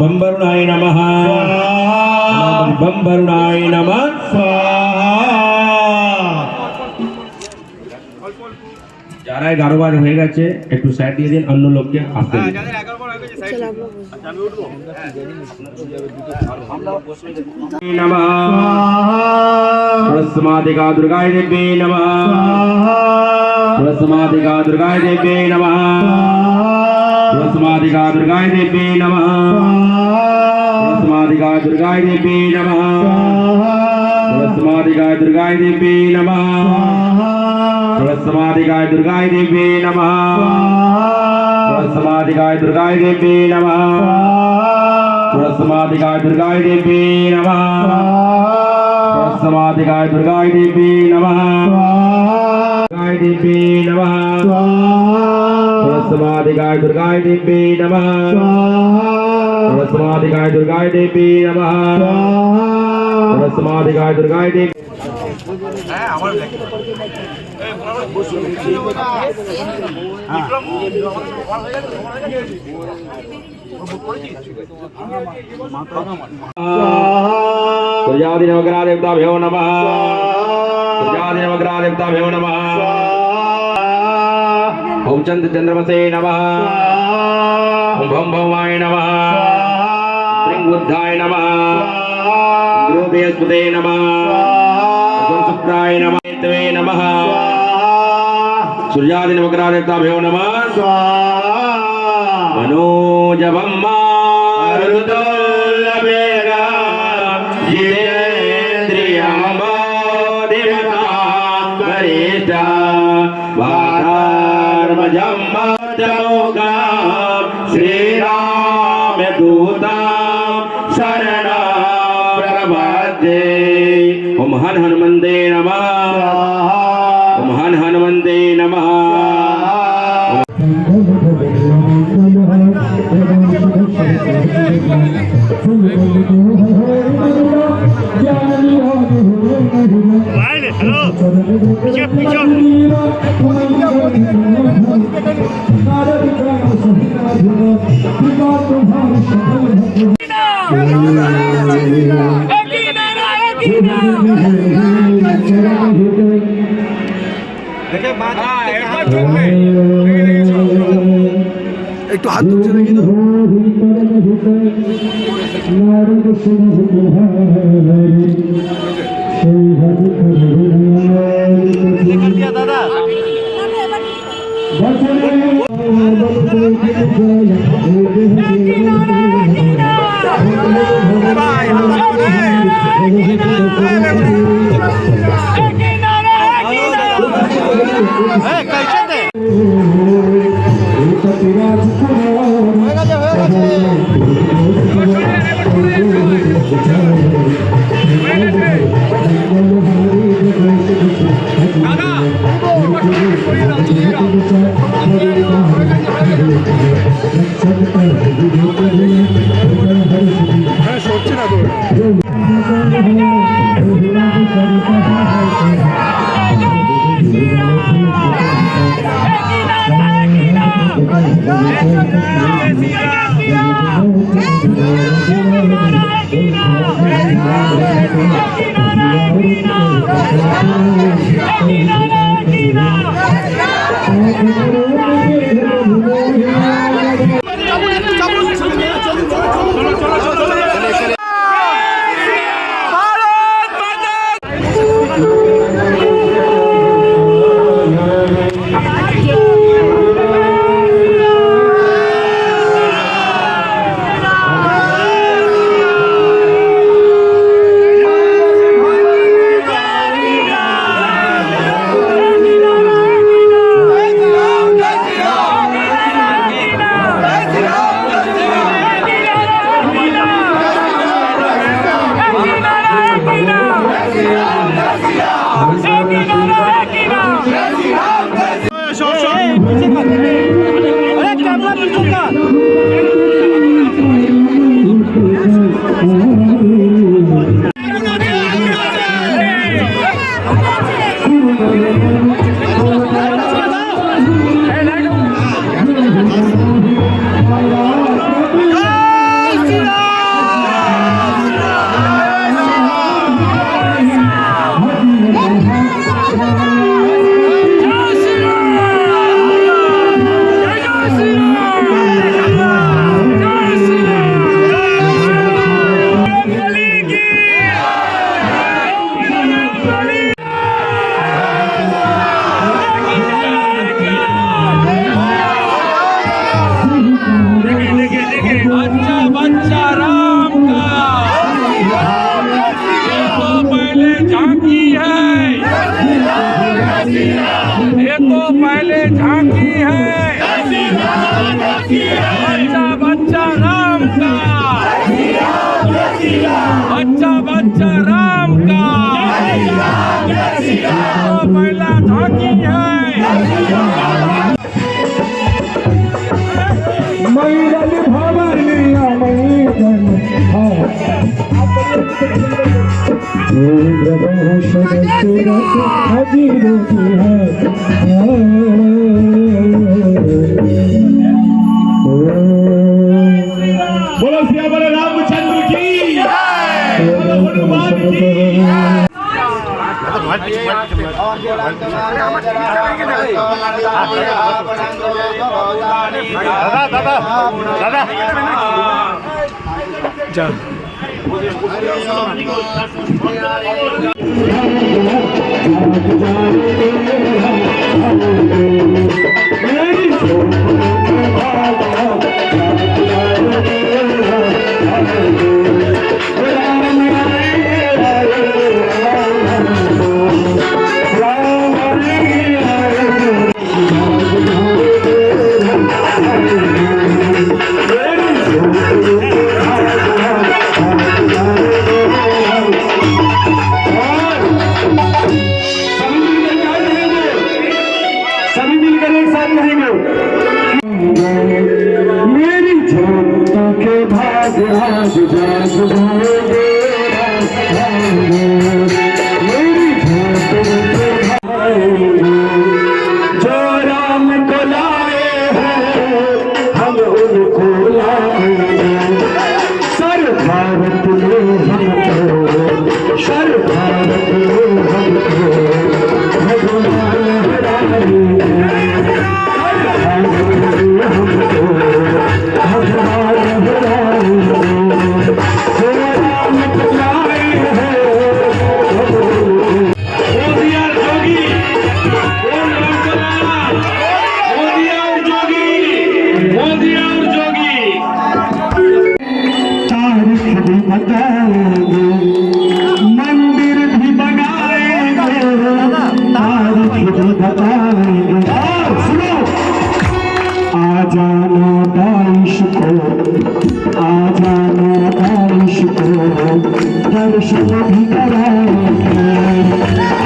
बंबरुणाय नमः बंबरुणाय नमः যারা 11 বার হয়ে গেছে একটু সাইড দিয়ে দিন অন্য লোককে আসতে দিন যাদের 11 বার হয়ে গেছে সাইড আচ্ছা আমি উঠবো নমঃ सरस्वतीका दुर्गाय देवी नमः सरस्वतीका दुर्गाय देवी नमः सरस्वतीका दुर्गाय देवी नमः सरस्वतीका दुर्गाय देवी नमः सरस्वतीका दुर्गाय देवी नमः सरस्वतीका दुर्गाय देवी नमः सरस्वतीका दुर्गाय देवी नमः सरस्वतीका दुर्गाय देवी नमः सरस्वतीका दुर्गाय देवी नमः दुर्गाय देवी नमः सरस्वतीका दुर्गाय देवी नमः सरस्वतीका दुर्गाय देवी नमः सरस्वतीका दुर्गाय देवी হ্যাঁ আমার দেখ এই বরাবর বসে বিক্রম सूर्यादि नवग्रह देवताभ्यो नमः सूर्यादि नवग्रह देवताभ्यो नमः ओम चंद्र चंद्रमसे नमः ओम भम भवाय नमः श्रीं बुद्धाय नमः गुरु बृहस्पते नमः ओम शुक्राय नमः तवे नमः सूर्यादि नवग्रह देवताभ्यो नमः मनोजवम मारुतोल्लभेगा जितेन्द्रियमोदिमता वरिष्ठा वाधार्मजम्मजमोगा श्रीरामदूतं शरणं प्रपद्ये ओम हन हनुमते नमः ओम हन हनुमते नमः हेलो पीछे पीछे একটু হাত তুলছে নাকি তো দাদা सच्चा बच्चा राम का तो पहला झांकी है मैरल भवनिया मैरल बोलो सियावर रामचंद्र की बोलो हनुमान की सभी मिलकर एक साथ कहेंगे मेरी झोंका के भाग आज जाग जाओगे मेरी झोंका के भाग जो राम को लाए हैं हम उनको लाएंगे सर भारत में हमको सर भारत में हमको भगवान मंदिर भी बनाएंगे तारीख भी बताएंगे सुनो आ जाना बारिश को आ जाना बारिश को दर्शन भी कराएंगे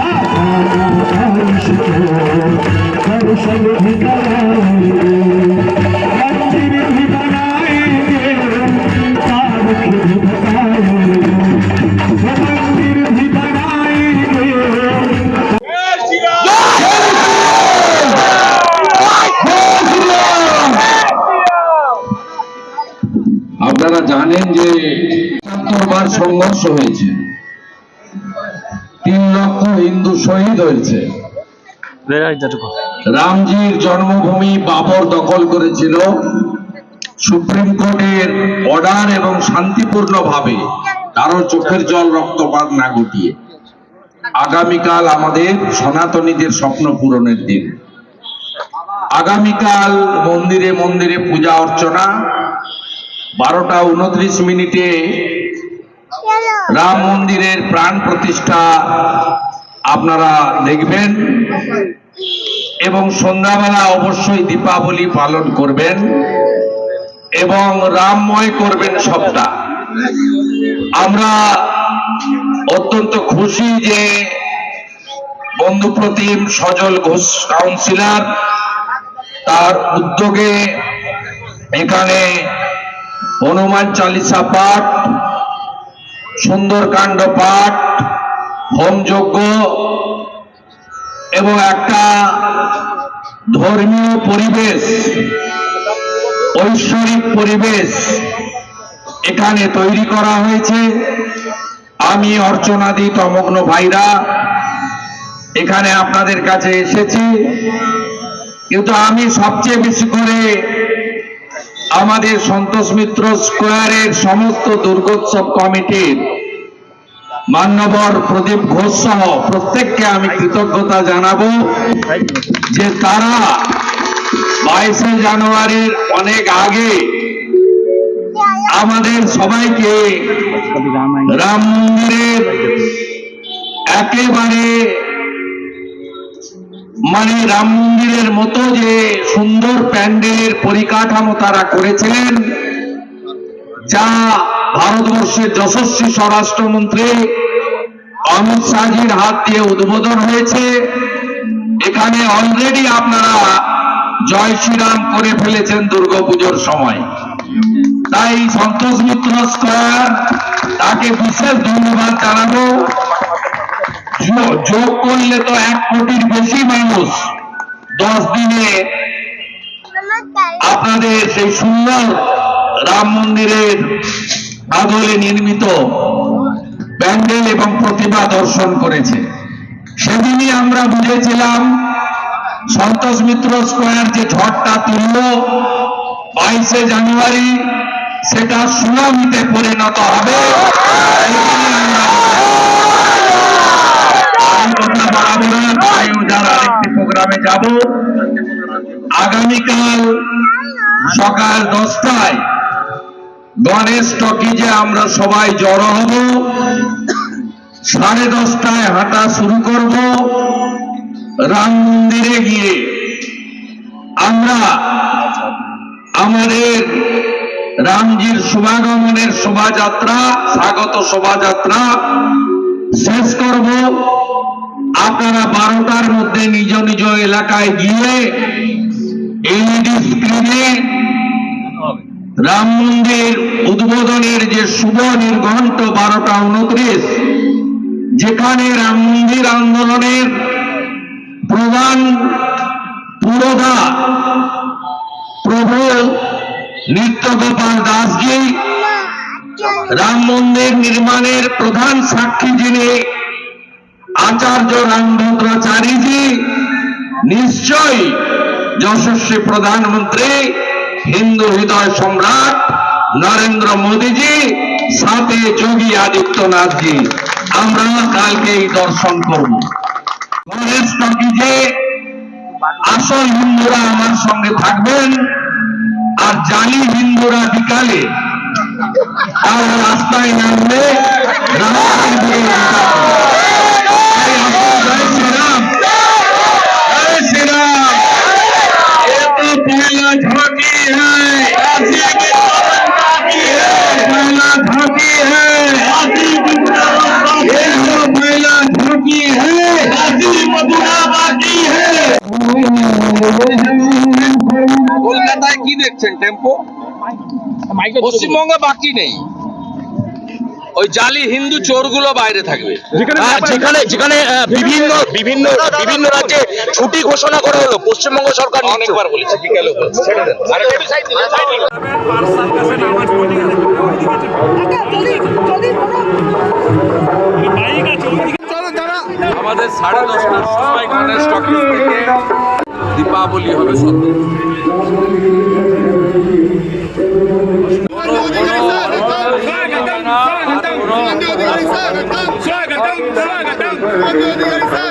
आ जाना बारिश को दर्शन भी कराएंगे मंदिर भी बनाएंगे तारीख भी बताएंगे मंदिर भी बनाएंगे আপনারা জানেন যে ৭৭ বার সংঘর্ষ হয়েছে, ৩ লক্ষ হিন্দু শহীদ হয়েছে। রামজির জন্মভূমি বাবর দখল করেছিল সুপ্রিম কোর্টের অর্ডার এবং শান্তিপূর্ণভাবে, কারো চোখের জল রক্তপাত না ঘটিয়ে। আগামীকাল আমাদের সনাতনীদের স্বপ্ন পূরণের দিন। আগামীকাল মন্দিরে মন্দিরে পূজা অর্চনা, 12টা 29 মিনিটে রাম মন্দিরের প্রাণ প্রতিষ্ঠা আপনারা দেখবেন এবং সন্ধ্যাবেলা অবশ্যই দীপাবলি পালন করবেন এবং রামময় করবেন সবটা। আমরা অত্যন্ত খুশি যে বন্ধুপ্রতিম সজল ঘোষ কাউন্সিলর তার উদ্যোগে এখানে হনুমান চালিসা পাঠ, সুন্দরকাণ্ড পাঠ, হোমযজ্ঞ এবং একটা ধর্মীয় পরিবেশ, ঐশ্বরিক পরিবেশ এখানে তৈরি করা হয়েছে। আমি অর্চনাদি তমগ্ন ভাইরা এখানে আপনাদের কাছে এসেছি, কিন্তু আমি সবচেয়ে বেশি করে আমাদের সন্তোষ মিত্র স্কোয়ারের সমস্ত দুর্গোৎসব কমিটির মান্যবর প্রদীপ ঘোষ সহ প্রত্যেককে আমি কৃতজ্ঞতা জানাবো যে তারা 22শে জানুয়ারির অনেক আগে আমাদের সবাইকে রাম মন্দিরের একেবারে মানে রাম মন্দিরের মতো যে সুন্দর প্যান্ডেলের পরিকাঠামো তারা করেছিলেন, যা ভারতবর্ষের যশস্বী স্বরাষ্ট্রমন্ত্রী অমিত শাহজির হাত দিয়ে উদ্বোধন হয়েছে। এখানে অলরেডি আপনারা জয় শ্রীরাম করে ফেলেছেন দুর্গাপুজোর সময়। তাই সন্তোষ মিত্র স্কয়ার তাকে বিশেষ ধন্যবাদ জানাবো। যোগ করলে তো 1 কোটির বেশি মানুষ 10 দিনে আপনাদের সেই সুন্দর রাম মন্দিরের আদলে নির্মিত প্যান্ডেল এবং প্রতিমা দর্শন করেছে। সেদিনই আমরা বুঝেছিলাম সন্তোষ মিত্র স্কয়ার যে ঝড়টা তুলল 22শে জানুয়ারি, সেটা সুনামিতে পরিণত হবে। কথা বাড়াবো না, যারা আরেকটি প্রোগ্রামে যাব। আগামীকাল সকাল 10টায় গণেশ টকিজে আমরা সবাই জড়ো হব। 10:30টায় হাঁটা শুরু করব। রাম মন্দিরে গিয়ে আমরা আমাদের রামজির শুভাগমনের শোভাযাত্রা, স্বাগত শোভাযাত্রা শেষ করব। আপনারা 12টার মধ্যে নিজ নিজ এলাকায় গিয়ে এলইডি স্ক্রিনে রাম মন্দির উদ্বোধনের যে শুভ নির্ঘণ্ট 12টা 29, যেখানে রাম মন্দির আন্দোলনের প্রধান পুরোধা প্রভু নিত্যগোপাল দাসজি, রাম মন্দির নির্মাণের প্রধান সাক্ষী যিনি আচার্য রামভদ্রাচারীজি, নিশ্চয়ই যশস্বী প্রধানমন্ত্রী হিন্দু হৃদয় সম্রাট নরেন্দ্র মোদীজি, সাথে যোগী আদিত্যনাথজি, আমরা কালকে এই দর্শন করব। গণেশ টকিজে আসল হিন্দুরা আমার সঙ্গে থাকবেন, আর জালি হিন্দুরা বিকালে তারা রাস্তায় নামবে। রাস্তায় দিয়ে जय श्री राम, जय श्री राम। ये तो पहला झांकी है, पहला झांकी है, ये तो पहला झांकी है, मधुरा बाकी है। কলকাতায় কি দেখছেন টেম্পো? পশ্চিমবঙ্গে বাকি নেই, ওই জালি হিন্দু চোরগুলো বাইরে থাকবে। যেখানে যেখানে বিভিন্ন বিভিন্ন বিভিন্ন রাজ্যে ছুটি ঘোষণা করা হলো, পশ্চিমবঙ্গ সরকার অনেকবার বলেছি, বিকেলে বলেছি। ছেড়ে দেন। আমাদের 10:30টার সময় গণেশ টকিজ থেকে দীপাবলি হবে সত্য। स्वागतम स्वागतम स्वागतम